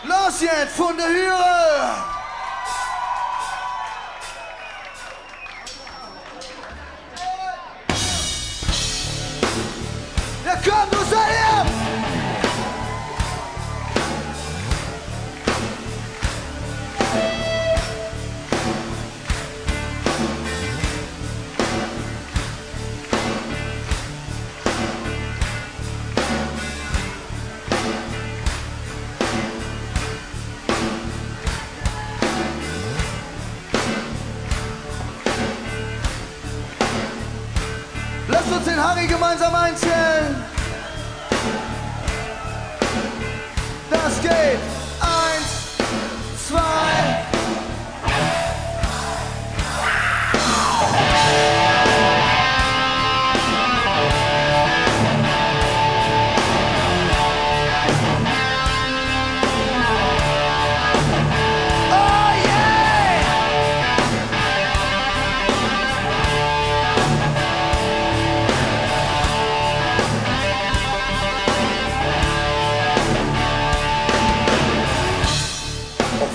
Los jetzt von der Hüre! Ja komm, du seid her! Lasst uns den Harry gemeinsam einzählen. Das geht. 1, 2.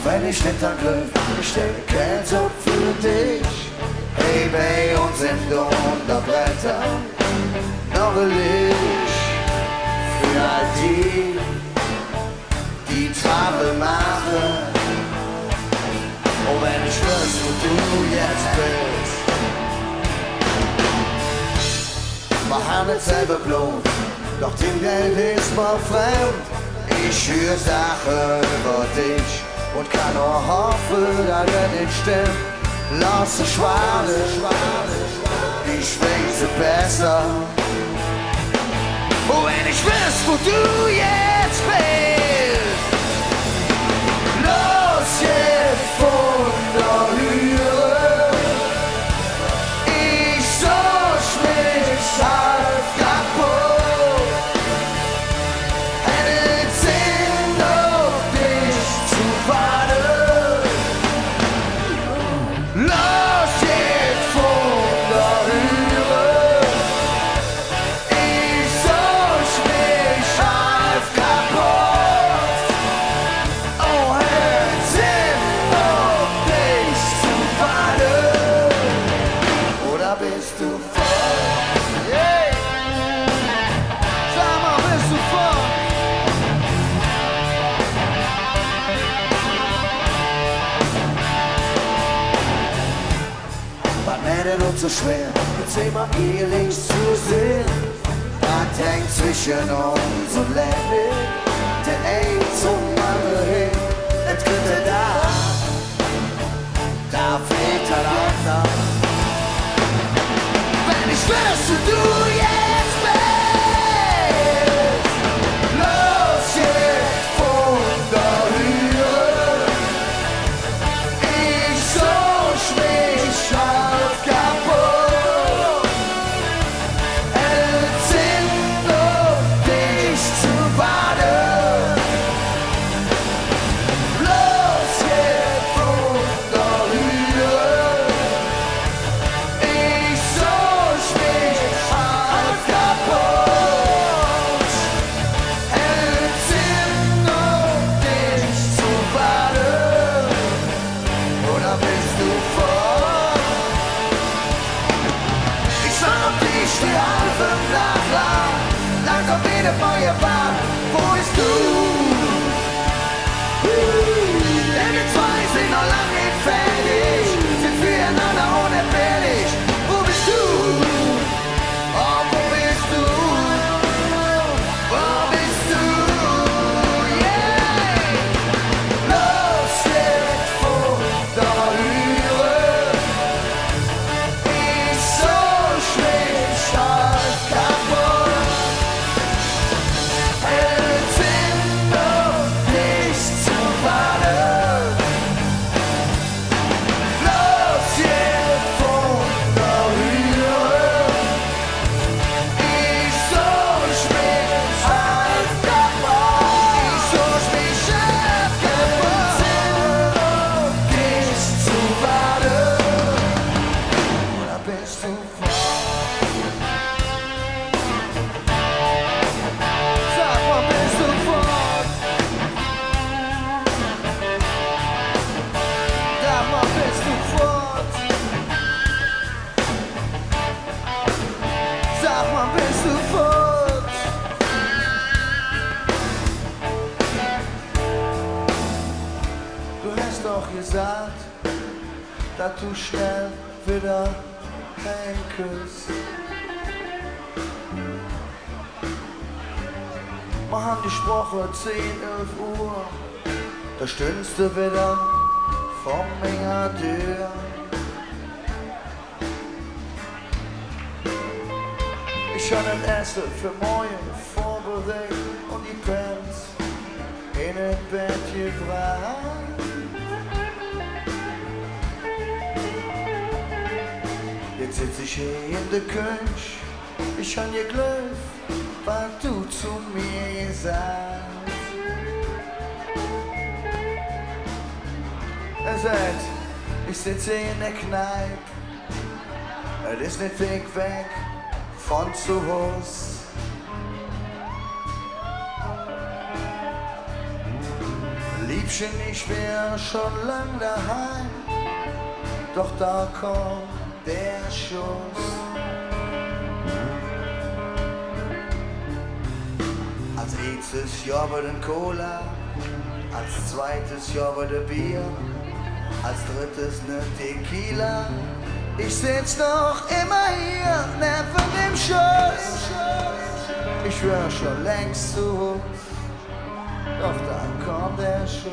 Wenn ich nicht an Glück, ich stelle Geld up für dich. Hey, bei uns sind unter Bretter noch ein Licht für all die, die Travel machen. Und wenn ich wüsste, wo du jetzt bist, wir haben es selber Blut, doch dein Geld ist mal fremd. Ich höre Sachen über dich und kann nur hoffen, dass er nicht stimmt. Lass es schwaden, ich weiß es besser. Und wenn ich wüsste, wo du jetzt bist, los jetzt von der Hüre. Ich such mich halb kaputt. Einen Sinn auf dich zu warten. Los jetzt von der Hüre. Ich such mich halb kaputt. Oh, einen Sinn auf dich zu warten. Oder bist du voll? Yeah. Sag mal, bist du voll? Was wäre nur so schwer, jetzt immer ehrlich zu sehen? Was hängt zwischen uns und Leben? Der ein zum anderen hin, es könnte da fehlt er langsam. Wenn ich wüsste, du jetzt bist, los jetzt von der Hüre. Ich such mich halb kaputt. Es sind auf dich zu warten. Los jetzt von der Hüre. Ich such mich halb kaputt. Es sind auf dich zu warten. Oder bist du voll? Ich schau auf dich, die halbe Nacht lang. Langsam wieder Feuerbahn. Wo bist du? Denn wir zwei sind noch lang nicht fertig. Sind füreinander unentbehrlich. Wo bist du? Oh, wo bist du? Wo bist du? Yeah! Los jetzt von der Hüre. Ich such mich halb kaputt. Es sind sofort. Du hast doch gesagt, dass du schnell wieder heimküsst. Wir haben gesprochen 10, 11 Uhr, da stündest du wieder vor meiner Tür. Ich habe ein Essen für morgen vorbereitet und die Pants in ein Bett gebracht. Jetzt sitz ich hier in der Küche, ich habe geglaubt, was du zu mir gesagt. Er sagt, ich sitze in der Kneipe, es ist nicht weg von zu Hause. Liebchen, ich wär schon lang daheim, doch da kommt der Schuss. Als erstes Jahr war den Cola, als zweites Jahr war der Bier, als drittes ne Tequila. Ich sitz noch immer hier, neben dem Schuss. Ich wär schon längst zu Hause, doch dann kommt der Schuss.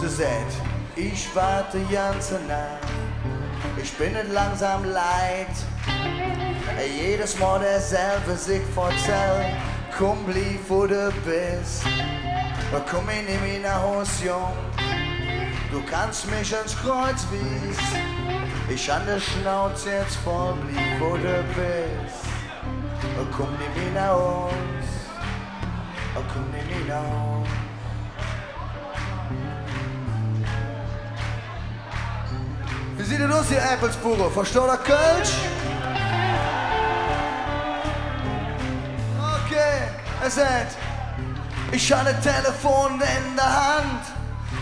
Sie sagt, ich warte ganze Nacht, ich bin nicht langsam leid. Jedes Mal derselbe sich verzählt, komm, blieb wo du bist. Komm in mich nach Haus, Jung, du kannst mich ins Kreuz wies. Ich an der Schnauze jetzt voll, blieb wo du bist. Komm in mich nach Haus, komm in mich nach Haus. Wie sieht es aus, ihr Appelsbuche? Versteht ihr Kölsch? Okay, er sagt, ich hatte ein Telefon in der Hand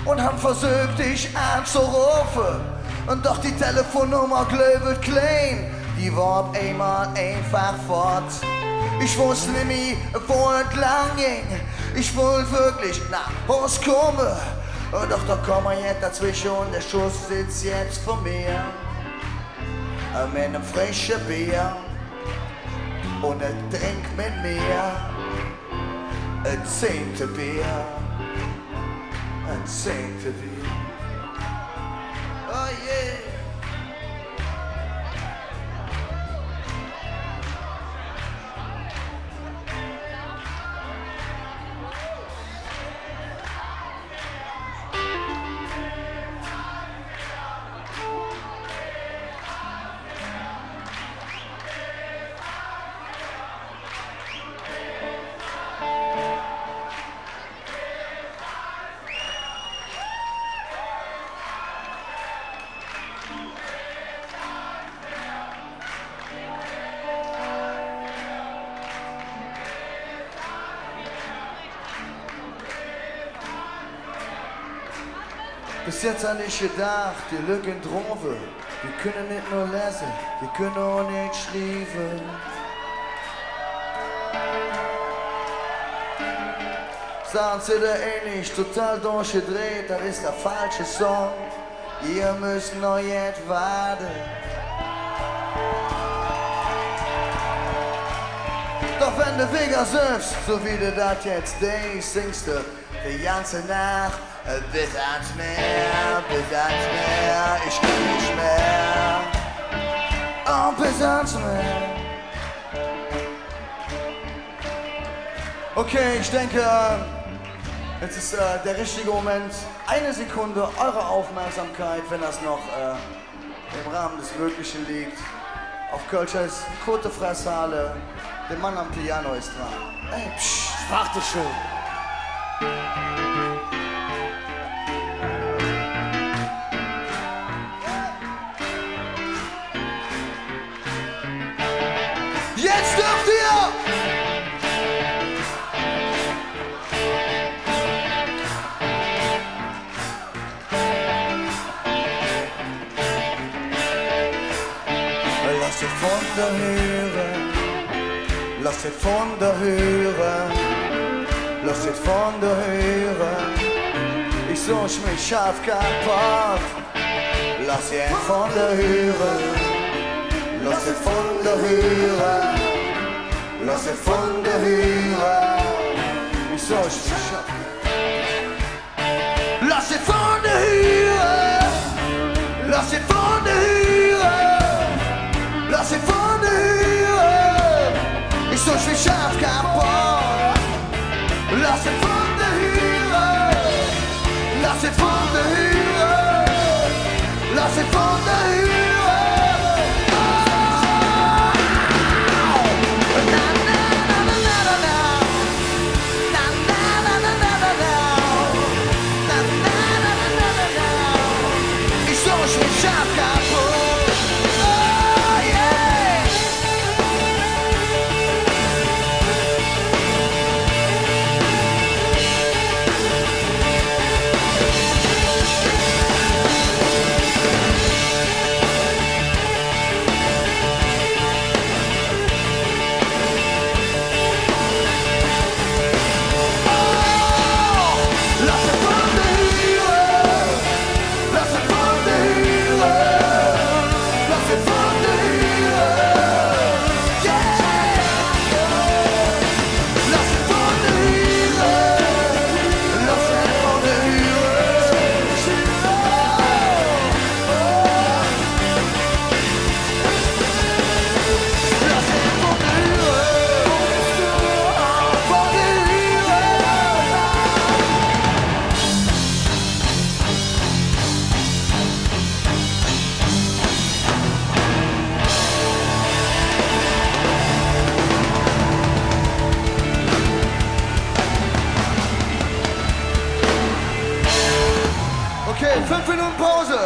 und hab versucht, dich anzurufen. Und doch die Telefonnummer glöbelt klein, die war einmal einfach fort. Ich wusste nicht mehr, wo es lang ging, ich wollte wirklich nach Haus kommen. Doch da kommen wir jetzt dazwischen und der Schuss sitzt jetzt vor mir. Mit einem frischen Bier und ein Trink mit mir. Ein 10. Bier, ein 10. Bier. Oh yeah. Bis jetzt habe ich gedacht, die Lücken Droge, die können nicht nur lesen, die können auch nicht schreiben. Sagen sie da ähnlich, total durchgedreht, das ist der falsche Song. Ihr müsst noch jetzt warten. Doch wenn du Finger süffst, so wie du das jetzt denkst, singst du die ganze Nacht. Bis ans Meer, ich kann nicht mehr. Oh, bis ans Meer. Okay, ich denke, jetzt ist der richtige Moment. Eine Sekunde eurer Aufmerksamkeit, wenn das noch im Rahmen des Möglichen liegt. Auf Kölscher ist Kote Fresshalle. Der Mann am Piano ist dran. Ey, psch, warte schon. Jetzt dürft ihr! von der Höhe, lass es von der Höhe, lass es von der Höhe. Ich such mich auf kaputt, lass es von der Höhe, lass es von der Höhe, lass es von der Höhe. Ich such mich auf, lass es von der Höhe, lass es von der Höhe, lass es von der Höhe. Ich such mich auf kaputt, lass es von der Höhe, lass es von der Höhe, lass es von der Höhe. Okay, 5 Minuten Pause.